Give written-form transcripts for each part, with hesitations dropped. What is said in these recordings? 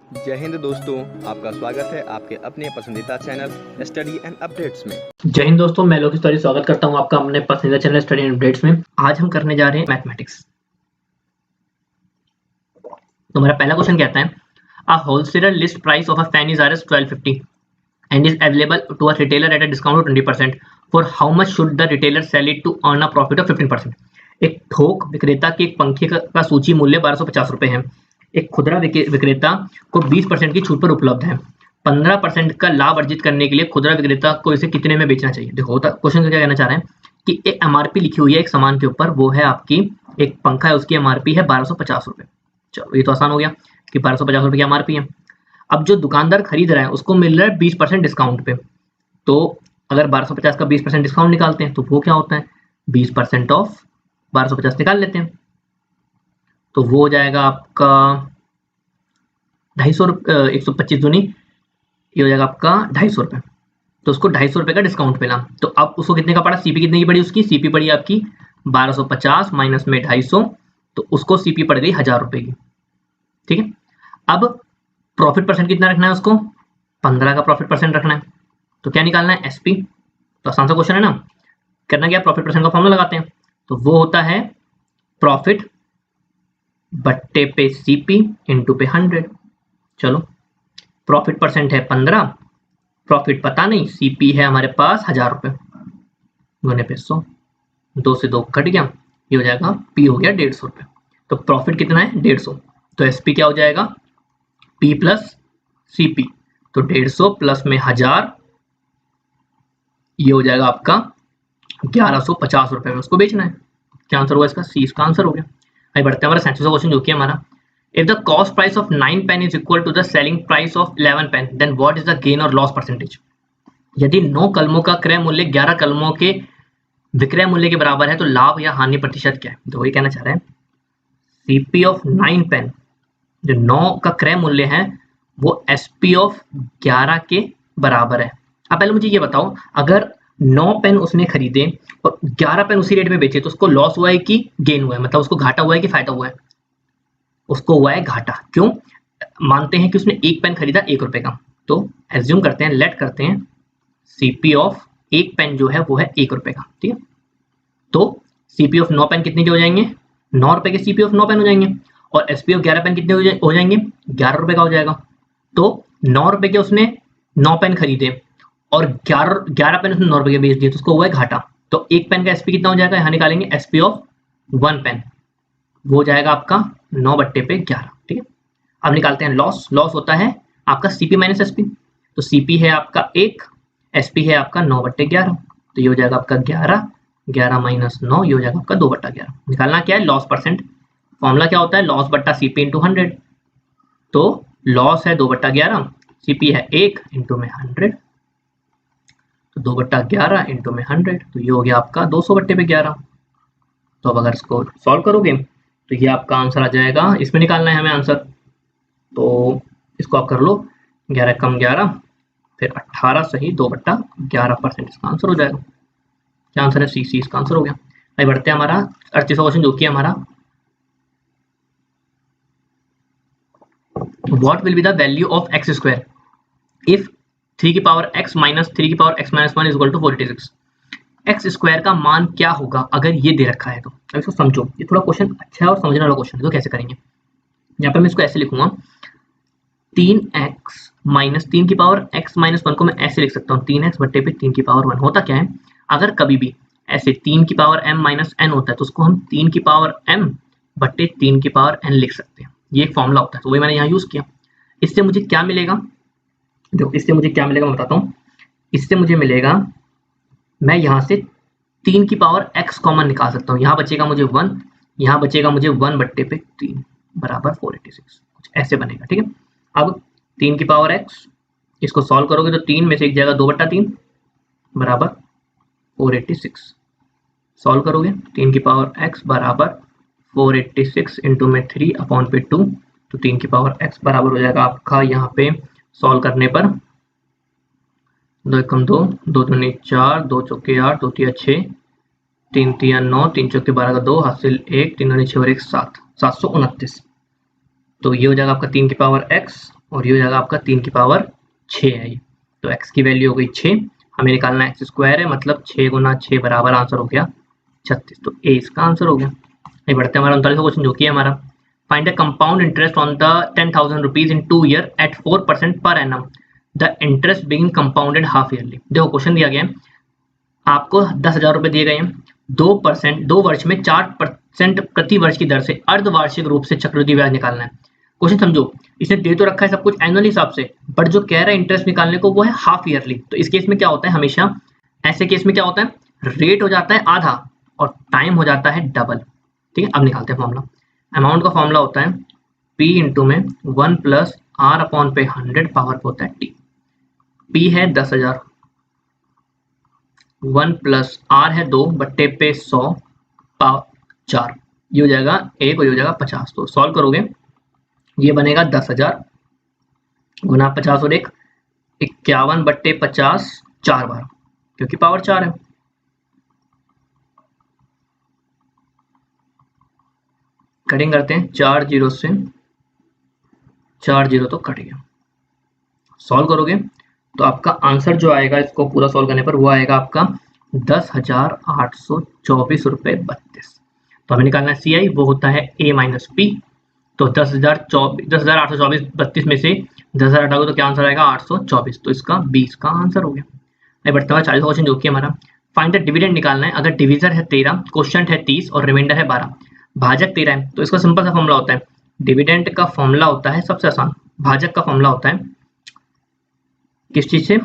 जय हिंद दोस्तों, आपका स्वागत है आपके अपने पसंदीदा चैनल स्टडी एंड अपडेट्स में। जय हिंद दोस्तों, मैं लोकेश तिवारी स्वागत करता हूं आपका अपने पसंदीदा चैनल स्टडी एंड अपडेट्स में। आज हम करने जा रहे हैं मैथमेटिक्स। तो मेरा पहला क्वेश्चन कहता है अ wholesaler list price of a fan is Rs 1250 and is available to a retailer at a discount of 20%. For how much should the retailer sell it to earn a profit of 15%? एक थोक विक्रेता के एक पंखे का सूची मूल्य 1250 रुपए है। एक खुदरा विक्रेता को 20% की छूट पर उपलब्ध है। 15% का लाभ अर्जित करने के लिए खुदरा विक्रेता को इसे कितने में बेचना चाहिए? देखो क्वेश्चन क्या कहना चाह रहे हैं कि एक एमआरपी लिखी हुई है एक सामान के ऊपर, वो है आपकी एक पंखा है, उसकी एमआरपी है 1250 रुपए। चलो ये तो आसान हो गया कि 1250 रुपए की एमआरपी है। अब जो दुकानदार खरीद रहा है उसको मिल रहा है 20% डिस्काउंट पे। तो अगर 1250 का 20% डिस्काउंट निकालते हैं तो वो क्या होता है, 20% ऑफ 1250 निकाल लेते हैं तो वो हो जाएगा आपका 250, 125 दूनी ये हो जाएगा आपका 250 रुपये। तो उसको 250 रुपये का डिस्काउंट मिला। तो अब उसको कितने का पड़ा, सीपी कितने की पड़ी उसकी, सीपी पड़ी आपकी 1250 माइनस में 250, तो उसको सीपी पड़ गई 1000 रुपये की। ठीक है, अब प्रॉफिट परसेंट कितना रखना है उसको, 15 का प्रॉफिट परसेंट रखना है। तो क्या निकालना है, एसपी। तो आसान सा क्वेश्चन है ना। करना क्या, प्रॉफिट परसेंट का फॉर्मूला लगाते हैं। तो वो होता है प्रॉफिट बट्टे पे सीपी इंटू पे 100। चलो प्रॉफिट परसेंट है 15, प्रॉफिट पता नहीं, सीपी है हमारे पास 1000 रुपये, गुने पे 100, 2 से 2 कट गया, ये हो जाएगा पी हो गया 150 रुपये। तो प्रॉफिट कितना है 150, तो एसपी क्या हो जाएगा P प्लस CP। तो 150 प्लस में 1000, ये हो जाएगा आपका 1150 रुपए में उसको बेचना है। क्या आंसर हुआ इसका, सी इसका आंसर हो गया। आइए बढ़ते हैं हमारा 37वां क्वेश्चन जो कि हमारा if the cost price of 9 pen is equal to the selling price of 11 pen then what is the gain और लॉस परसेंटेज। यदि 9 कलमों का क्रय मूल्य 11 कलमों के विक्रय मूल्य के बराबर है तो लाभ या हानि प्रतिशत क्या है। तो वही कहना चाह रहे हैं सीपी ऑफ 9 पेन, जो 9 का क्रय मूल्य है वो एसपी ऑफ 11 के बराबर है। अब पहले मुझे ये बताओ, अगर 9 पेन उसने खरीदे और 11 पेन उसी रेट में बेचे तो उसको लॉस हुआ है कि गेन हुआ है, मतलब उसको घाटा हुआ है कि फायदा हुआ है? उसको हुआ है घाटा। क्यों? मानते हैं कि उसने एक पेन खरीदा 1 रुपए का, तो एज्यूम करते हैं, लेट करते हैं सीपी ऑफ एक पेन जो है वो है 1 रुपए का। ठीक है, तो सीपी ऑफ 9 पेन कितने के हो जाएंगे, 9 रुपए के सीपी ऑफ 9 पेन हो जाएंगे, और एसपी ऑफ 11 पेन कितने हो जाएंगे, 11 रुपए का हो जाएगा। तो 9 रुपए के उसने 9 पेन खरीदे और 11 पेन उसने 9 रुपए के बेच दिए, तो उसको हुआ है घाटा। तो एक पेन का एसपी कितना हो जाएगा, यहाँ निकालेंगे एसपी ऑफ 1 पेन, वो हो जाएगा आपका 9 बट्टे पे 11। ठीक है, अब निकालते हैं लॉस। लॉस होता है आपका सीपी माइनस एसपी। तो सीपी है आपका 1, एसपी है आपका 9 बट्टे 11, तो ये हो जाएगा आपका 11 माइनस 9, ये हो जाएगा आपका 2 बट्टा 11। निकालना क्या है, लॉस परसेंट। फॉर्मूला क्या होता है, लॉस बट्टा सीपी इंटू 100। तो लॉस है 2 बट्टा 11, सीपी है 1 इंटू में 100, तो 2 बट्टा 11 इंटू में 100, तो ये हो गया आपका 200 बट्टे पे 11। तो अब अगर इसको सॉल्व करोगे तो ये आपका आंसर आ जाएगा, इसमें निकालना है हमें आंसर, तो इसको आप कर लो 11 कम 11 फिर 18 सही 2 बट्टा 11% इसका आंसर हो जाएगा। क्या आंसर है, सी इसका आंसर हो गया। आइए बढ़ते हैं हमारा 38वां क्वेश्चन जो कि हमारा what will be the value of x square if 3 की पावर x minus 3 की power x minus 1 is equal to 486। x square का मान क्या होगा अगर ये दे रखा है तो। अब इसको समझो, ये थोड़ा क्वेश्चन अच्छा है और समझने वाला क्वेश्चन है। तो कैसे करेंगे, यहाँ पे मैं इसको ऐसे लिखूंगा 3x माइनस 3 की पावर x माइनस 1 को मैं ऐसे लिख सकता हूँ 3x बट्टे पे 3 की पावर 1। होता क्या है, अगर कभी भी ऐसे 3 की पावर m माइनस n होता है तो उसको हम 3 की पावर m बट्टे 3 की पावर n लिख सकते हैं। ये एक फॉर्मूला होता है, तो वही मैंने यहाँ यूज किया। इससे मुझे क्या मिलेगा, जो इससे मुझे क्या मिलेगा मैं बताता हूँ। इससे मुझे मिलेगा, मैं यहाँ से 3 की पावर x कॉमन निकाल सकता हूँ। यहाँ बचेगा मुझे 1, यहाँ बचेगा मुझे 1 बट्टे पे 3 बराबर 486, कुछ ऐसे बनेगा। ठीक है, अब 3 की पावर x, इसको सॉल्व करोगे तो 3 में से एक जाएगा 2 बट्टा 3 बराबर 486। सॉल्व करोगे 3 की पावर x बराबर 486 इंटू में 3 अपॉन पे 2, तो 3 की पावर x बराबर हो जाएगा आपका यहाँ पे सॉल्व करने पर 2 एकम 2, 2 दूनी 4, 2 चौके 8, 2 तिया 6, 3 तिया 9, 3 चौके 12 का 2, हासिल 1, 3 दूनी 6 और 1 7, 729। तो ये हो जाएगा आपका 3 की पावर x और ये हो जाएगा आपका 3 की पावर 6 है ये। तो x की वैल्यू हो गई 6, हमें निकालना एक्स स्क्वायर है, मतलब 6 गुना 6 बराबर आंसर हो गया 36। तो ए इसका आंसर हो गया। ये बढ़ते हैं हमारा 39वां क्वेश्चन जो कि है हमारा find the compound interest on the 10,000 rupees in 2 year at 4% per annum, the interest being compounded half yearly. देखो क्वेश्चन दिया गया है, आपको 10,000 रुपए दिए गए हैं, 2% 2 वर्ष में 4% प्रति वर्ष की दर से अर्धवार्षिक रूप से चक्रवृद्धि ब्याज निकालना है। क्वेश्चन समझो, इसने दे तो रखा है सब कुछ एनुअल हिसाब से, बट जो कह रहा है इंटरेस्ट निकालने को वो है हाफ ईयरली। तो इस केस में क्या होता है, हमेशा ऐसे केस में क्या होता है, रेट हो जाता है आधा और टाइम हो जाता है डबल। ठीक है, अब निकालते हैं फॉर्मूला। अमाउंट का फॉर्मूला होता है P इंटू में 1 प्लस आर अपॉन पे 100 पावर पे होता है T। P है 10,000, 1 प्लस आर है 2 बट्टे पे 100 पावर 4, ये हो जाएगा 1 और ये हो जाएगा 50। तो सॉल्व करोगे ये बनेगा 10,000 गुना 50 और 1 51 बट्टे 50 4 बार, क्योंकि पावर 4 है। कटिंग करते हैं, 4 जीरो से 4 जीरो तो कट गया। सॉल्व करोगे तो आपका आंसर जो आएगा इसको पूरा सॉल्व करने पर वो आएगा आपका 10,824 रुपये 32। तो हमें निकालना है CI, वो होता है A माइनस P। तो 10,824 32 में से 10,000 हटाओगे तो क्या आंसर आएगा 824। तो इसका 20 का आंसर हो गया। नहीं बढ़ता हुआ 40 क्वेश्चन जो कि हमारा फाइंड द डिविडेंड निकालना है। अगर डिविजर है 13, क्वोशिएंट है 30 और रिमाइंडर है 12, भाजक 13 है, तो इसका सिंपल सा फॉर्मूला होता है, डिविडेंड का फॉर्मूला होता है सबसे आसान, भाजक का फॉर्मूला होता है किस चीज से,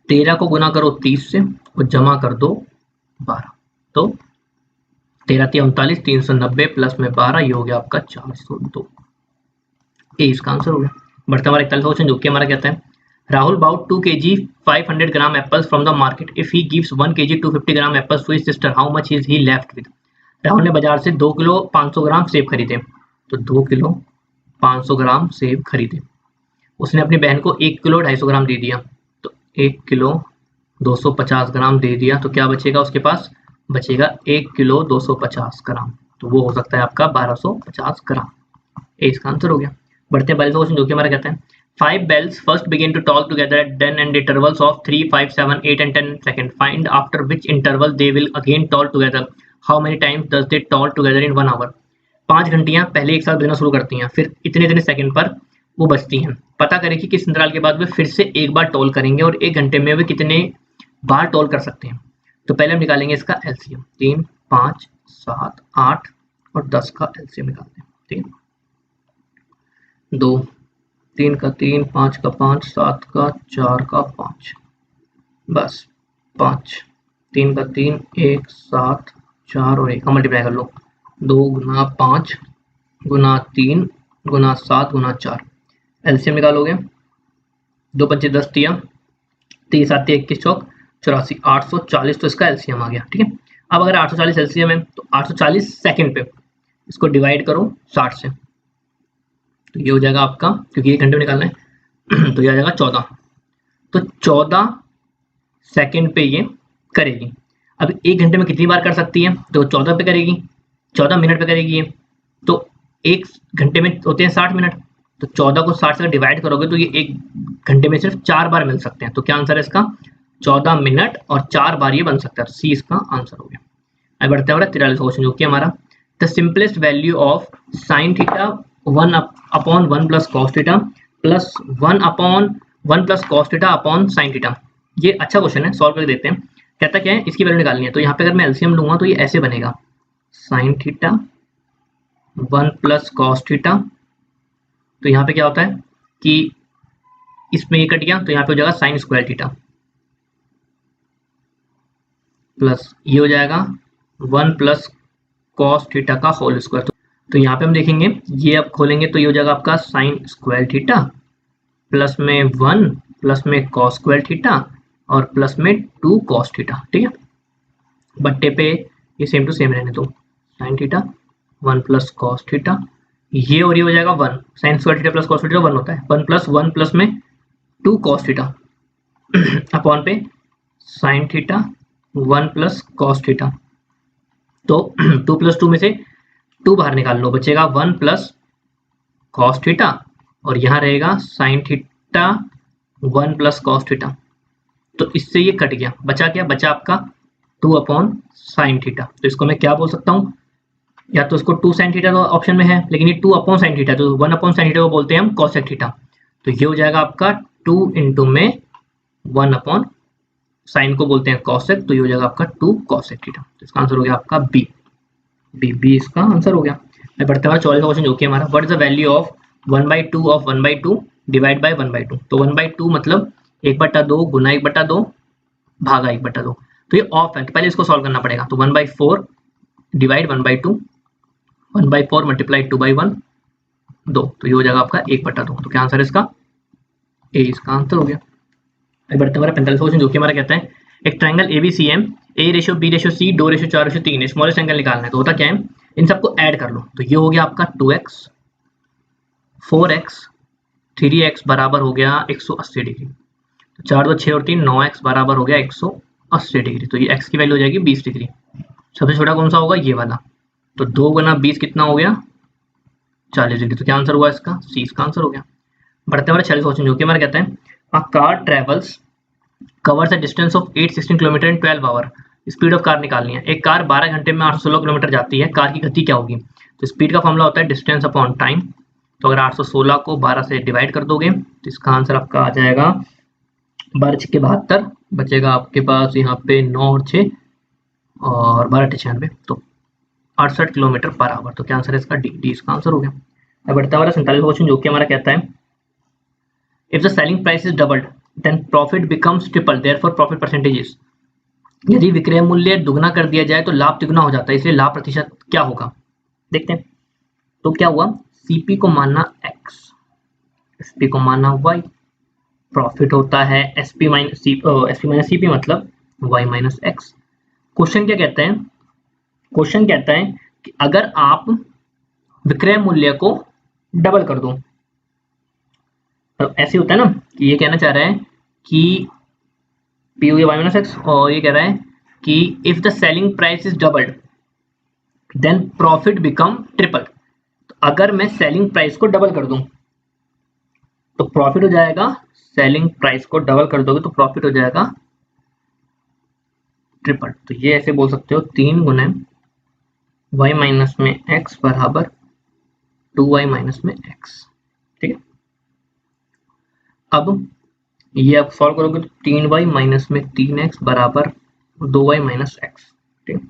13 को गुना करो 30 से और जमा कर दो 12। तो 13 39 390 प्लस में 12, ये हो गया आपका 402। ए इसका आंसर हो गया। बढ़ते हमारा 41 क्वेश्चन जो कि हमारा कहता है Rahul bought 2 kg 500 gram apples from the market, if he gives 1 kg 250 gram apples to his sister, how much is he left with. Rahul ने बाजार से 2 किलो 500 ग्राम सेब खरीदे, तो 2 किलो 500 ग्राम सेब खरीदे, उसने अपनी बहन को 1 किलो 250 ग्राम दे दिया, तो 1 किलो 250 ग्राम दे दिया, तो क्या बचेगा उसके पास, बचेगा 1 किलो 250 ग्राम, तो वो हो सकता है आपका 1250 ग्राम। ए इसका आंसर हो गया। बढ़ते हैं 42 क्वेश्चन जो कि हमारा कहता है 5 bells first begin to talk together at 10 and intervals of 3, 5, 7, 8 and 10 seconds. Find after which interval they will again talk together. How many times does they talk together in 1 hour? 5 घंटियां पहले एक साथ बजना शुरू करती हैं, फिर इतने इतने सेकंड पर वो बजती हैं। पता करें कि किस अंतराल के बाद वे फिर से एक बार टॉल करेंगे और 1 घंटे में वे कितने बार टॉल कर सकते हैं। तो पहले हम निकालेंगे इसका एलसीएम, 3, 5, 7, 8 और 10 का एलसीएम निकालते हैं। ठीक है, 2, 3 का 3, 5 का 5, 7 का 4 का 5, बस 5, 3 का 3, 1, 7, 4 और 1 का मल्टीप्लाई कर लो, 2 गुना 5 गुना 3 गुना 7 गुना 4, एलसीएम निकालोगे, 2 पंचे 10 दिया, 3 7 21 चौक 84, 840, तो इसका एलसीएम आ गया। ठीक है, अब अगर 840 एलसीएम है तो 840 सेकंड पे इसको डिवाइड करो 60 से, तो ये हो जाएगा आपका, क्योंकि 1 घंटे में निकालना है तो ये आ जाएगा 14। तो 14 सेकंड पे ये करेगी। अब 1 घंटे में कितनी बार कर सकती है, तो 14 पे करेगी, 14 मिनट पे करेगी ये, तो 1 घंटे में होते हैं 60 मिनट, तो 14 को 60 से डिवाइड करोगे तो ये 1 घंटे में सिर्फ 4 बार मिल सकते हैं। तो क्या आंसर है इसका, 14 मिनट और 4 बार ये बन सकता है। सी इसका आंसर हो गया। अब बढ़ते हैं 43 क्वेश्चन जो कि हमारा the simplest value of sine theta 1 upon 1 plus cos theta plus 1 upon 1 plus cos theta upon sine theta. ये अच्छा क्वेश्चन है, सॉल्व करके देखते हैं। कहता क्या है, इसकी वैल्यू निकालनी है, तो यहाँ पे अगर मैं एलसीएम लूंगा तो ये ऐसे बनेगा, sine theta 1 plus cos theta, तो यहाँ पे क्या होता है कि इसमें ये कट गया तो यहाँ पे हो जाएगा साइन स्क्वायर थीटा प्लस ये हो जाएगा 1 प्लस कॉस थीटा का होल स्क्वायर। तो यहाँ पे हम देखेंगे, ये अब खोलेंगे तो ये हो जाएगा आपका साइन स्क्वायर थीटा प्लस में 1 प्लस में कॉस स्क्वायर थीटा और प्लस में 2 कॉस थीटा। ठीक है, बट्टे पे ये सेम टू सेम रहने दो, sine theta 1 plus cos theta, ये और ये हो जाएगा 1, sine square theta plus cos theta 1 होता है, 1 प्लस में 2 कॉस थीटा अपॉन पे sine theta 1 plus cos theta. तो 2 प्लस 2 में से 2 बाहर निकाल लो, बचेगा 1 प्लस कॉस थीटा और यहाँ रहेगा sine theta 1 plus cos theta. तो इससे ये कट गया, बचा क्या, बचा आपका 2 अपॉन साइन थीटा। तो इसको मैं क्या बोल सकता हूँ, या तो इसको 2 साइन थीटा तो ऑप्शन में है, लेकिन ये 2 अपॉन साइन थीटा, तो 1 अपॉन साइन थीटा को बोलते हैं हम कॉसेक थीटा। तो ये हो जाएगा आपका 2 इंटू में 1 अपॉन साइन को बोलते हैं कॉसेक, तो ये हो जाएगा आपका 2 कॉसेक थीटा। तो इसका आंसर हो गया आपका बी। बी इसका आंसर हो गया। मैं बढ़ते हमारा 44 क्वेश्चन जो कि हमारा what is the value of 1/2 of 1/2 divide by 1/2। तो 1/2 मतलब 1/2 गुना 1/2 भागा 1/2। तो ये ऑफ है, तो पहले इसको सॉल्व करना पड़ेगा। तो 1/4 डिवाइड 1/2, 1/4 मल्टीप्लाई 2/1 2, तो ये हो जाएगा आपका 1/2। तो क्या आंसर है इसका, ए इसका आंसर हो गया। अभी बढ़ते हमारा 45 क्वेश्चन जो कि हमारा कहता है एक triangle ABCM A/B/C 2/4/3 smallest angle निकालना है। तो होता क्या है, इन सबको ऐड कर लो। तो ये हो गया आपका 2x 4x 3x बराबर हो गया 180 डिग्री। तो 4 2 6 और 3 9x बराबर हो गया 180 डिग्री। तो ये x की वैल्यू हो जाएगी 20 डिग्री। सबसे छोटा कौन सा होगा, ये वाला। तो 2 गुना 20 कितना हो गया 40 डिग्री। तो क्या आंसर हुआ इसका, सी इसका आंसर हो गया। बढ़ते हमारे 46 क्वेश्चन जो कि हमारा कहता है a car travels covers a distance of 816 kilometre in 12 hour. Speed of car निकालनी है। एक कार 12 घंटे में 816 किलोमीटर जाती है, कार की गति क्या होगी। तो स्पीड का फॉर्मूला होता है डिस्टेंस अपॉन टाइम। तो अगर 816 को 12 से डिवाइड कर दोगे तो इसका आंसर आपका आ जाएगा 12 छक्के 72, बचेगा आपके पास यहाँ पे 9 और 6 और 12 96, तो 68 किलोमीटर पर आवर। तो क्या आंसर है इसका, डी इसका आंसर हो गया। अब बढ़ता वाला 47 क्वेश्चन जो कि हमारा कहता है if the selling price is doubled then profit becomes triple therefore profit percentage is. यदि विक्रय मूल्य दुगना कर दिया जाए तो लाभ तिगुना हो जाता है, इसलिए लाभ प्रतिशत क्या होगा, देखते हैं। तो क्या हुआ, सीपी को माना x, एसपी को माना y, प्रॉफिट होता है एसपी माइनस सीपी मतलब y माइनस एक्स। क्वेश्चन क्या कहते हैं, क्वेश्चन कहता है कि अगर आप विक्रय मूल्य को डबल कर दो, तो ऐसे होता है ना कि ये कहना चाह रहा है कि पी हो गया y माइनस एक्स, और ये कह रहा है कि if the selling price is doubled then profit become triple. तो अगर मैं सेलिंग प्राइस को डबल कर दूं तो प्रॉफिट हो जाएगा, सेलिंग प्राइस को डबल कर दोगे तो प्रॉफिट हो जाएगा ट्रिपल। तो ये ऐसे बोल सकते हो 3 गुना y माइनस में x बराबर 2y माइनस में x। ठीक है, अब ये आप सॉल्व करोगे तो 3y माइनस में 3x बराबर 2y माइनस एक्स। ठीक है,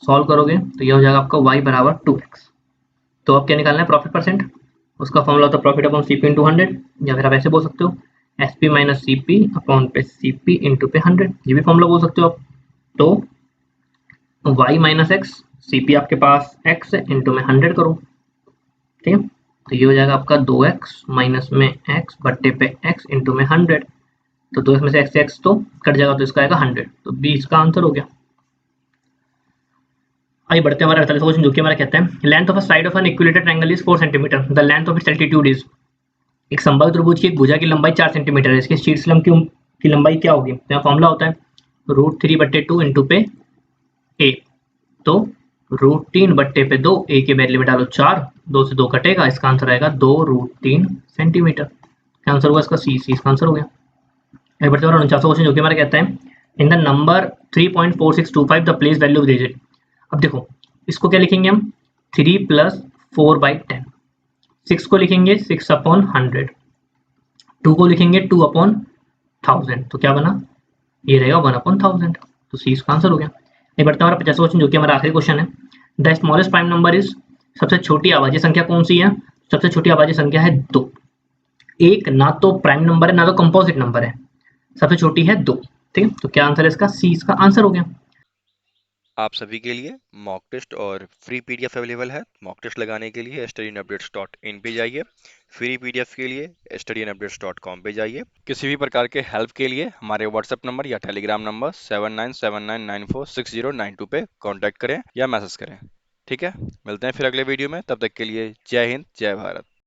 सॉल्व करोगे तो ये हो जाएगा आपका y बराबर 2x। तो अब क्या निकालना है, प्रॉफिट परसेंट। उसका फॉर्मूला होता है प्रॉफिट अपॉन सीपी इंटू 100, या फिर आप ऐसे बोल सकते हो एसपी माइनस सीपी अपॉन पे सीपी इंटू पे 100, ये भी फॉर्मूला बोल सकते हो आप। तो y माइनस एक्स, सीपी आपके पास x है, इंटू में 100 करो। ठीक है, तो ये हो जाएगा आपका 2x माइनस में x बट्टे पे x इंटू में 100। तो 2x में से x तो कट जाएगा, तो इसका आएगा 100। तो बी इसका आंसर हो गया। आइए बढ़ते हैं हमारा 48 क्वेश्चन जो कि हमारा कहता है length of a side of an equilateral triangle is 4 centimetre, the length of its altitude is. एक समबाहु त्रिभुज की एक भुजा की लंबाई 4 सेंटीमीटर है, इसके शीर्ष लंब की लंबाई क्या होगी। तो यहाँ फॉर्मूला होता है √3/2 इंटू पे ए। तो √3/2, ए के वैल्यू में डालो 4, 2 से 2 कटेगा, इसका आंसर आएगा 2√3 सेंटीमीटर। क्या आंसर हुआ इसका, सी इसका आंसर हो गया। आगे बढ़ते हैं 49 क्वेश्चन जो कि हमारा कहता है in the number 3.4625 the place value of digit. अब देखो इसको क्या लिखेंगे हम, 3 + 4/10, 6 को लिखेंगे 6 अपॉन 100, 2 को लिखेंगे 2 अपॉन 1000, तो क्या बना, ये रहेगा 1 अपॉन 1000। तो सी इसका आंसर हो गया। ये बढ़ता है हमारा 50 क्वेश्चन जो कि हमारा आखिरी क्वेश्चन है the smallest prime number is. सबसे छोटी आवाजी संख्या कौन सी है, सबसे छोटी आवाजी संख्या है 2। एक ना तो प्राइम नंबर है ना तो कंपोजिट नंबर है, सबसे छोटी है 2। ठीक है, तो क्या आंसर है इसका, सी इसका आंसर हो गया। आप सभी के लिए मॉक टेस्ट और फ्री पीडीएफ अवेलेबल है। मॉक टेस्ट लगाने के लिए studyinupdates.in पे जाइए, फ्री पीडीएफ के लिए studyinupdates.com पे जाइए। किसी भी प्रकार के हेल्प के लिए हमारे व्हाट्सएप नंबर या टेलीग्राम नंबर 7979946092 पे कांटेक्ट करें या मैसेज करें। ठीक है, मिलते हैं फिर अगले वीडियो में, तब तक के लिए जय हिंद जय भारत।